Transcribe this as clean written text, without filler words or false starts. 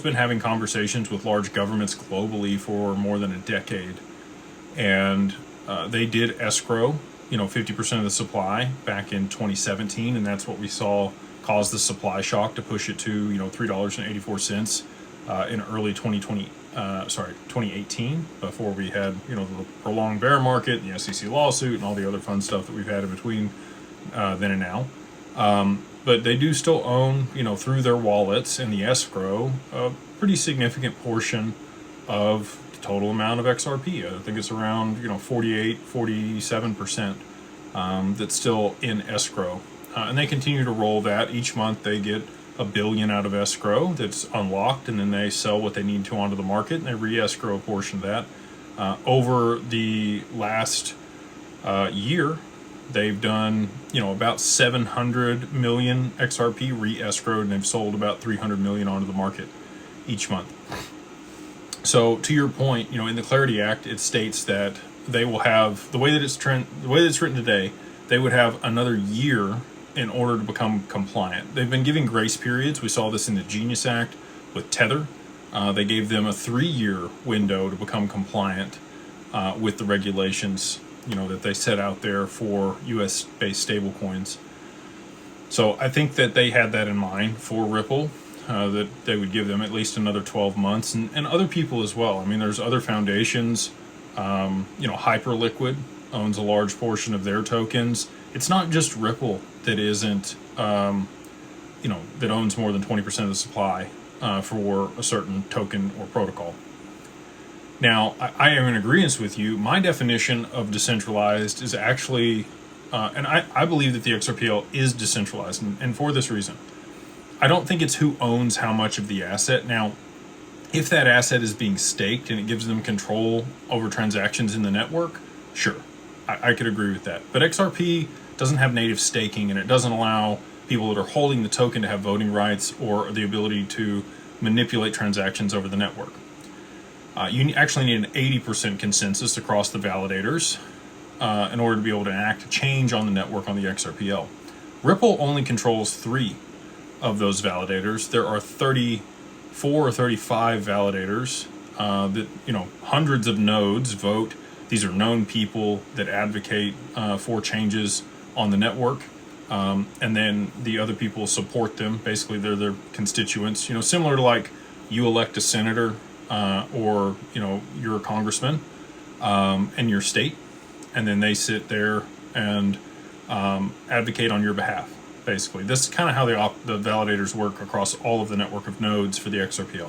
been having conversations with large governments globally for more than a decade, and they did escrow, 50% of the supply back in 2017, and that's what we saw cause the supply shock to push it to, $3.84 in early 2018, before we had, the prolonged bear market, the SEC lawsuit, and all the other fun stuff that we've had in between then and now. But they do still own, through their wallets and the escrow, a pretty significant portion of the total amount of XRP. I think it's around, 47% that's still in escrow. And they continue to roll that. Each month they get $1 billion out of escrow that's unlocked, and then they sell what they need to onto the market, and they re-escrow a portion of that. Over the last year, they've done, about 700 million XRP re-escrowed, and they've sold about 300 million onto the market each month. So to your point, in the Clarity Act, it states that they will have, the way that it's written today, they would have another year in order to become compliant. They've been giving grace periods. We saw this in the Genius Act with Tether. They gave them a 3-year window to become compliant with the regulations, that they set out there for US-based stablecoins. So I think that they had that in mind for Ripple, that they would give them at least another 12 months, and other people as well. I mean, there's other foundations. Hyperliquid owns a large portion of their tokens. It's not just Ripple that isn't, that owns more than 20% of the supply for a certain token or protocol. Now, I am in agreement with you. My definition of decentralized is actually, and I believe that the XRPL is decentralized, and for this reason. I don't think it's who owns how much of the asset. Now, if that asset is being staked and it gives them control over transactions in the network, sure, I could agree with that. But XRP doesn't have native staking, and it doesn't allow people that are holding the token to have voting rights or the ability to manipulate transactions over the network. You actually need an 80% consensus across the validators in order to be able to enact a change on the network on the XRPL. Ripple only controls 3 of those validators. There are 34 or 35 validators that, hundreds of nodes vote. These are known people that advocate for changes on the network. And then the other people support them. Basically, they're their constituents, similar to like you elect a senator or, you're a congressman in your state, and then they sit there and advocate on your behalf. Basically, this is kind of how the validators work across all of the network of nodes for the XRPL.